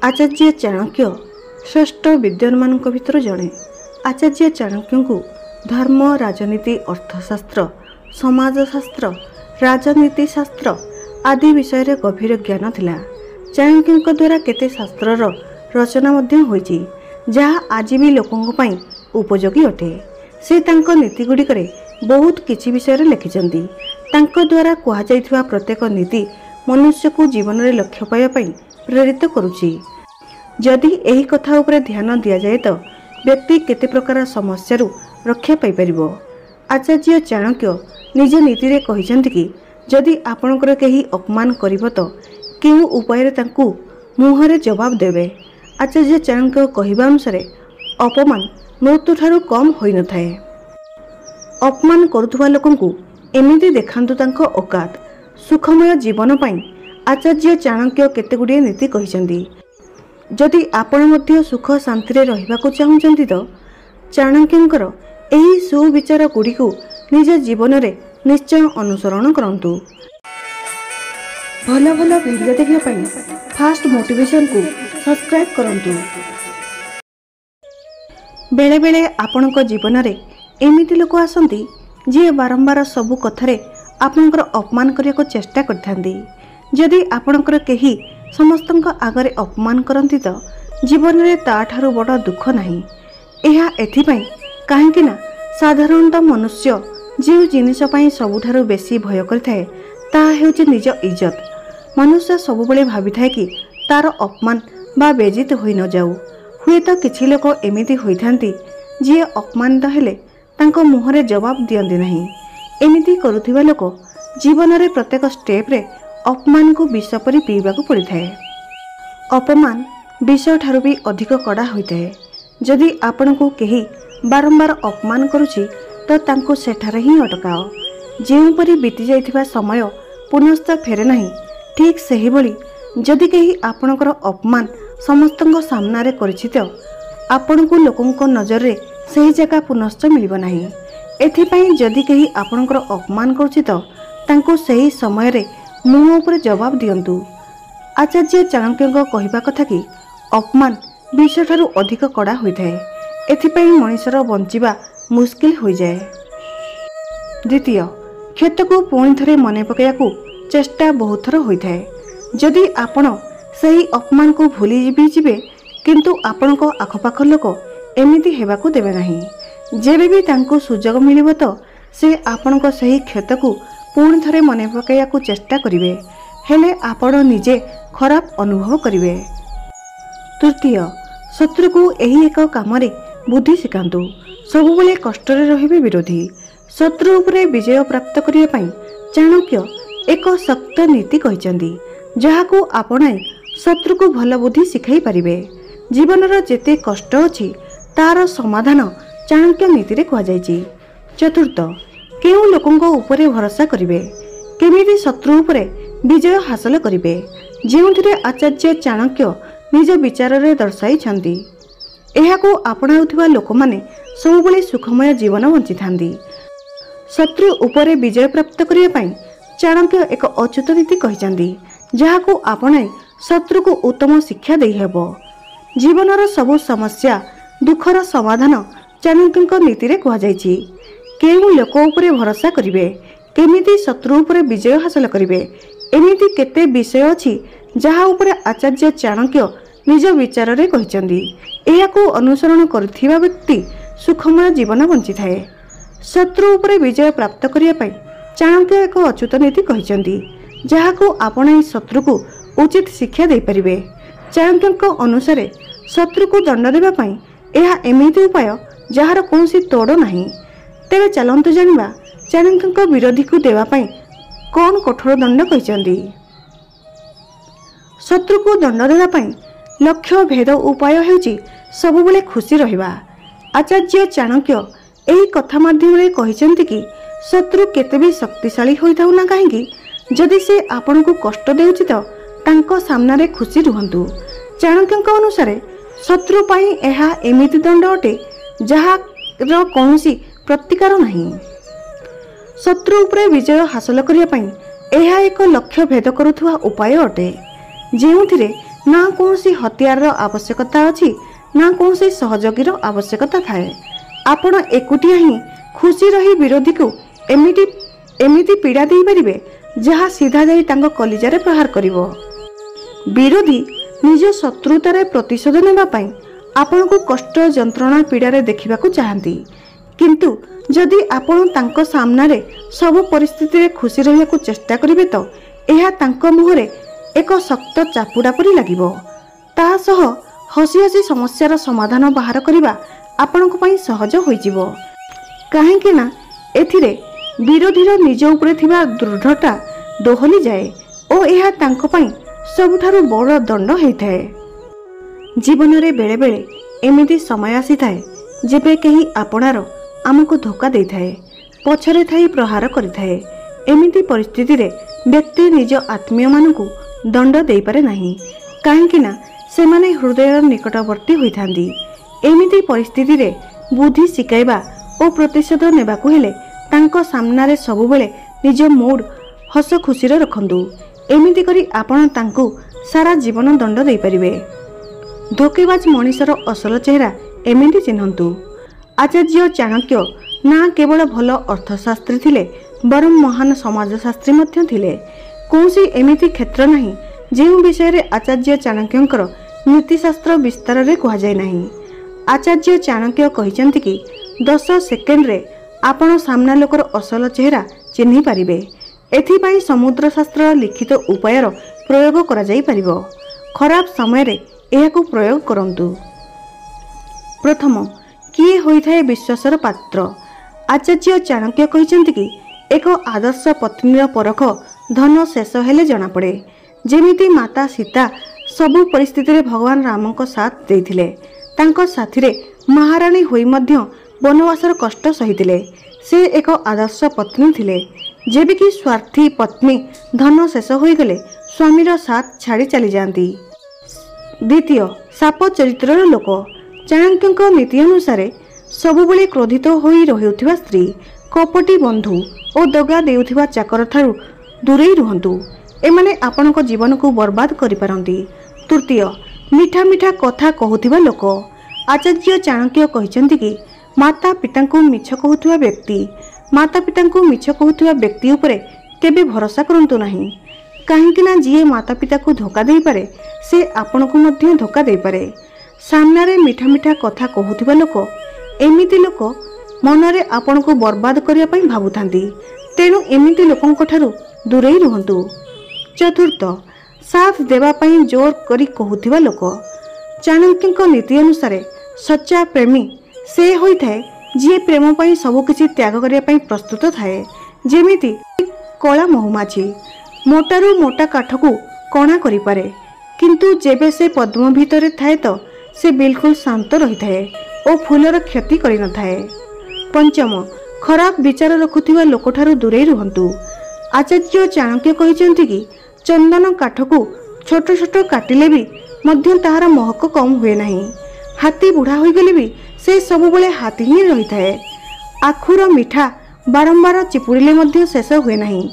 आचार्य चाणक्य श्रेष्ठ विद्वान भितर जड़े। आचार्य चाणक्य को धर्म, राजनीति, अर्थशास्त्र, समाजशास्त्र, राजनीति शास्त्र आदि विषय रे गभीर ज्ञान थिला। चाणक्य द्वारा केते शास्त्रर रचना मध्य होईची जहाँ आज भी लोकों पई उपयोगी अटे। से तांको नीति गुड़िकरे बहुत किछि विषय लिखिचंती। तांको द्वारा कहा जाइथिबा प्रत्येक नीति मनुष्य को जीवन में लक्ष्य पाइबा पई प्रेरित करुछि। जदि एही कथा उपरे ध्यान दिया जाए तो व्यक्ति केते प्रकार समस्या रक्षा पाई परिबो। आचार्य चाणक्य निज नीति रे कहिसंती कि जदि आपणकर केही अपमान करिबो तो केउ उपाय रे तांकु मुहरे जवाब देबे। आचार्य चाणक्य कहिबा अनुसार अपमान मृत्यु ठारू कम होई न थाए। अपमान करुथुवा लोकंकु एमिति देखांतु तांको औकात। सुखमय जीवन पाई आचार्य चाणक्य केते गुडिये नीति कहिसंती। जदि आपण मध्य सुख शांति रे रहिबाकु चाहुचंती तो चाणक्यंकर एही सुविचार गुड़िकु निज जीवन रे निश्चय अनुसरण करंतु। भल भल वीडियो देखिया पाई फास्ट मोटिवेशन को सब्सक्राइब करंतु। बेले बेले आपणक जीवन रे एमिति लोक आसंती जे बारंबार सबु कथारे आपणकर अपमान करियाको चेष्टा करथांती। जदि आपणकर केही समस्तଙ୍କ आगरे अपमान करती तो जीवन में ताठारू बड़ दुख नहीं। यह एथिपाई काहेकि ना साधारणतः मनुष्य जो जिनिस पाई सबुठारू बेसी भय करिथाए ताहा हेउची निज इज्जत। मनुष्य सबुबले भाबी थाए कि तार अपमान बा बेजित होई न जाऊ। हुए तो किछि लोक एमिति होइथांती जे अपमानित हेले तांको मुहरे जवाब दियंती नहीं। एमिति करुथिबा लोक जीवन रे प्रत्येक स्टेप रे अपमान को विष परी पीवाकू पड़ी थाए। अपमान विष ठारू भी अधिक कड़ा होता है। जदि आपण को केही बारंबार अपमान करुछि तो तांको सेठारे ही अटकाओ। जेउ परी बीती जाइथिबा समय पुनश्च फेरे नहीं, ठीक सही भली जदि केही आपणकर अपमान समस्तଙ୍କ सामना रे करिछि तो आपण को लोकों को नजर रे सही जगह पुनश्च मिलिबो नहीं। एथिपाई जदि केही आपणकर अपमान करुछि तो तांको सही समय रे मुह उपर जवाब दियंतु। आचार्य चाणक्य कहिबा कथा कि अपमान विष ठारू अधिक कड़ा होइथाए। एथिपाई मनुष्यर बंचिबा मुश्किल हो जाए। द्वितीय, क्षत को पुणी थरे मने पकाइबाकू चेष्टा बहुत थर होइथाए। जदि आपण सही अपमान को भूली भी जिबे किंतु आपणक आखपाख लोक एमिति हेबाकू देबे नहीं। जेबे भी तांको सुजोग मिलिबो तो से आपणक सही क्षत को पुणी थरे मने पकाइबाकू चेष्टा करिवे, हेले आपण निजे खराब अनुभव करिवे। तृतीय, शत्रु को एही एक कामरे बुद्धि शिखांतु। सबुबले कष्टरे रहिबे विरोधी। शत्रु उपरे विजय प्राप्त करिया पई चाणक्य एक शक्त नीति कहिचंदी जहाकू आपणाई शत्रु को भल बुद्धि शिखाई पारिबे। जीवनर जेते कष्ट अछि तार समाधान चाणक्य नीति रे कहा जायछि। चतुर्थ, केउ लोकंको उपरे भरोसा करिवे, केमिति शत्रु उपरे विजय हासिल करिवे, जेउथिरे आचार्य चाणक्य निज विचार रे दर्शाइछंती। एहाकू आपणाउथिबा लोकमाने सबुबले सुखमय जीवन बंचिथांती। शत्रु उपरे विजय प्राप्त करिया पई चाणक्य एक अच्युत नीति कहिचंती जहाकू आपणाई शत्रु को उत्तम शिक्षा देई हेबो। जीवनर सबु समस्या दुखर समाधान चाणक्यଙ୍କ नीति रे कहा जायछि। केउ लोक उपरे भरोसा करिवे, केमिति शत्रु उपरे विजय हासिल करिवे, एमिति केते विषय अछि जहा उपरे आचार्य चाणक्य निज विचार रे कहिचंदी। एहाकू अनुसरण करथिबा व्यक्ति सुखमय जीवन बंची थाए। शत्रु उपरे विजय प्राप्त करिया पई चाणक्य एक अच्युत नीति कहिचंदी जहाकू आपण शत्रु को उचित शिक्षा दे परिबे। चाणक्यଙ୍କ अनुसार शत्रु को दंड देबा पई एहा एमिति उपाय जहार कोनसी तोड़ नाही। तेबे चलंतु जानिबा चाणक्यଙ୍କ विरोधी को देवा पई कोन कठोर दंड कहिचंदी। शत्रु को दंड देवा पई लक्ष्य भेद उपाय हेउची सबुबले खुशी रहिबा। आचार्य चाणक्य एही कथा माध्यम रे कहिचंती कि शत्रु केते भी शक्तिशाली होइथाउ ना काहेकि जदि से आपण को कष्ट देउची तो तांको सामना रे खुशी रुहंतु। चाणक्यଙ୍କ अनुसार शत्रु पाई एहा एमिति दंड अटे जहा रो कोनसी प्रतिकार नहीं। शत्रु उपरे विजय हासिल करिया पई एहा एक लक्ष्य भेद करुथुवा उपाय अटे। जेउथिरे ना कौन हथियार आवश्यकता अच्छी ना कौन सहयोगी आवश्यकता थाए। आपण एकुटिया ही खुशी रही विरोधी को एमिति पीड़ा दे पारिबे जहाँ सीधा जाई तांको कलिजारे प्रहार करिवो। विरोधी निज शत्रुतार प्रतिशोध नेबा पई आपण को कष्ट जंत्रणा पीड़ारे देखा चाहती, किंतु जदि आपण तांको सामनारे सब परिस्थिति रे खुशी रहिବାକୁ चेष्टा करिवे तो एहा तांको मुहरे एक शक्त चापुड़ा परि लागिवो। ता सह हसी हसी समस्यार समाधान बाहर करिबा आपणक पई सहज होइजिवो। काहेकि ना एथिरे विरोधीर निज उपरे थिबा दृढ़ता दोहली जाए और एहा तांको पई सबुठारु बड़ दंड होइथाए। जीवन रे बेले बेले एमिति समय आसी थाए जेबे केही आपणार आमको धोखा दे थाए, पछरे थाई प्रहार करिथाए। एमिति परिस्थिति रे व्यक्ति निज आत्मीय मानकु दंड दे पारे नाही, काहेकि ना सेमाने हृदय निकटवर्ती होइथांदी। एमिति परिस्थिति रे बुद्धि शिकाइबा और प्रतिशोध नेबाकु हेले तांको सामनारे सबुबेले निज मूड हस खुशी रखंदु। एमिति करी आपण तांकु सारा जीवन दंड दे परिबे। धोकेबाज मनीषर असल चेहरा एमिति चिन्हंतु। आचार्य चाणक्य ना केवल भल अर्थशास्त्री थिले बरं महान समाजशास्त्री मध्य थिले। कौनसी एमिति क्षेत्र नहीं जो विषय रे आचार्य चाणक्यंकर नीतिशास्त्र विस्तार रे कहा जाय नहीं। आचार्य चाणक्य कहिसंति कि 10 सेकेंड रे आपण सामना लोकर असल चेहरा चिन्हि पारिबे। एथिपाई समुद्र शास्त्र लिखित उपायर प्रयोग करा जाई परिबो। खराब समय रे एहाकु प्रयोग करंतु। प्रथम किए होइथाए विश्वासर पात्र। आचार्य चाणक्य कहिसंति कि एक आदर्श पत्नीर परख धन शेष हेले जना पड़े। जेमिति माता सीता सबु परिस्थिति रे भगवान रामको साथ देइथिले, तांको साथीरे महारानी होई मध्य वनवासर कष्ट सहिथिले। से एक आदर्श पत्नी थिले। जेबे कि स्वार्थी पत्नी धन शेष होई गले स्वामीर साथ छाड़ी चली जाती। द्वितीय साप चरित्रर लोक। चाणक्यଙ୍କ नीति अनुसार सबुबले क्रोधित होई रहुथिबा स्त्री, कपटी बंधु और दगा देउथिबा चाकर ठारू दूरेई रुहंतु। एमाने आपणको जीवन को बर्बाद करि पारंती। तृतीय मीठा मीठा कथा कहूथिबा लोक। आचार्य चाणक्य कहिसंति कि माता पिता को मिछ कहूथिबा व्यक्ति उपरे केबे भरोसा करंतु नाही, काहेकि ना जिए माता पिता को धोखा देई पारे से आपणको मध्य धोखा देई पारे। सामनारे मीठा मीठा कथा कहूथिबा लोक एमिति लोक मनरे आपण को बर्बाद करिया पई भाबुथांती। तेणु एमिति लोकंक ठारू दूरेई रुहंतु। चतुर्थ साथ देवा पई जोर करी कहूथिबा लोक। चाणक्यଙ୍କ नीति अनुसार सच्चा प्रेमी से होइथाए जे प्रेम पई सब किछि त्याग करिया पई प्रस्तुत थाए। जेमिति कला महुमाछी मोटारू मोटा काठ को कणा करि पारे, किंतु जेबे से पद्म भितरे थाए तो से बिल्कुल शांत रही थाए और फूलर क्षति करि न थाए। पंचम खराब विचार रखुथिबा लोक ठारू दूरेई रुहंतु। आचार्य चाणक्य कहिसंति कि चंदन काठ को छोट छोट काटिले भी मध्य ताहार महक कम हुए नहीं। हाथी बुढ़ा हो गले भी से सबुबले हाथी ही रही थाए। आखुर मिठा बारंबार चिपुड़िले मध्य शेष हुए नहीं।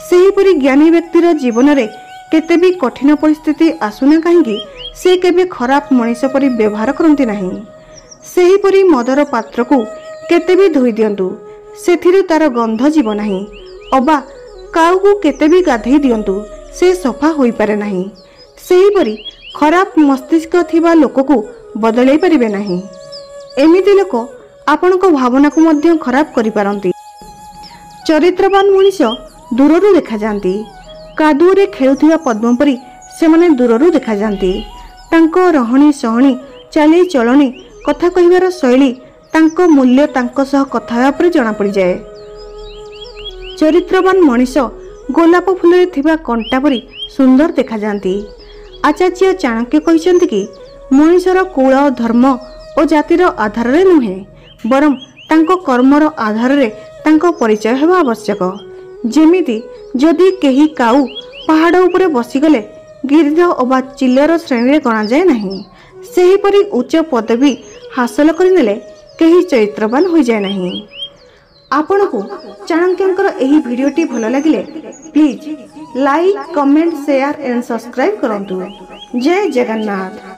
सेहीपरि ज्ञानी व्यक्तिर जीवन रे केते भी कठिन परिस्थिति आसुना कहीं से केबे खराब मनीष परि व्यवहार करती नहीं। सेहीपरि मदर पात्र को केते भी धोई दियंतु, सेथिरु तार गंध जीव नहीं। अबा काउ को केते भी गाधई दियंतु, से सफा होई पारे नहीं। सेहीपरि खराब मस्तिष्क थिबा लोक को बदलाई परिबे नहीं। एमिति लोक आपणको भावना को मध्य खराब करि पारंती। चरित्रवान मनीष दूररू देखा जाती। कादुरे खेलुथिबा पद्म परि सेमाने दूररू देखा जाती। तांको रहणी सहणी चाली चलणी कथा कहिबार शैली तांको मूल्य तांको सह कथा पर जणा पड़ी जाए। चरित्रवान मनीष गोलाप फूल थिबा कंटा परि सुंदर देखा जाती। आचार्य चाणक्य कहिसंति कि मनीषर कुल धर्म और जातिर आधार रे नुहे, बरं तांको कर्मर आधार रे तांको परिचय हेबा आवश्यक। जेमिति जदि केही काऊ पहाड़ उपरे बसीगले गिरिध अबा चिल्लर श्रेणी रे गणा जाए नहीं, सेहीपरि उच्च पदवी हासिल करनेले केही चरित्रवान हो जाए नहीं। आपनको चाणक्यंकर एही भिडियोटी भल लागिले please like comment share and subscribe करंतु। ଜୟ ଜଗନ୍ନାଥ।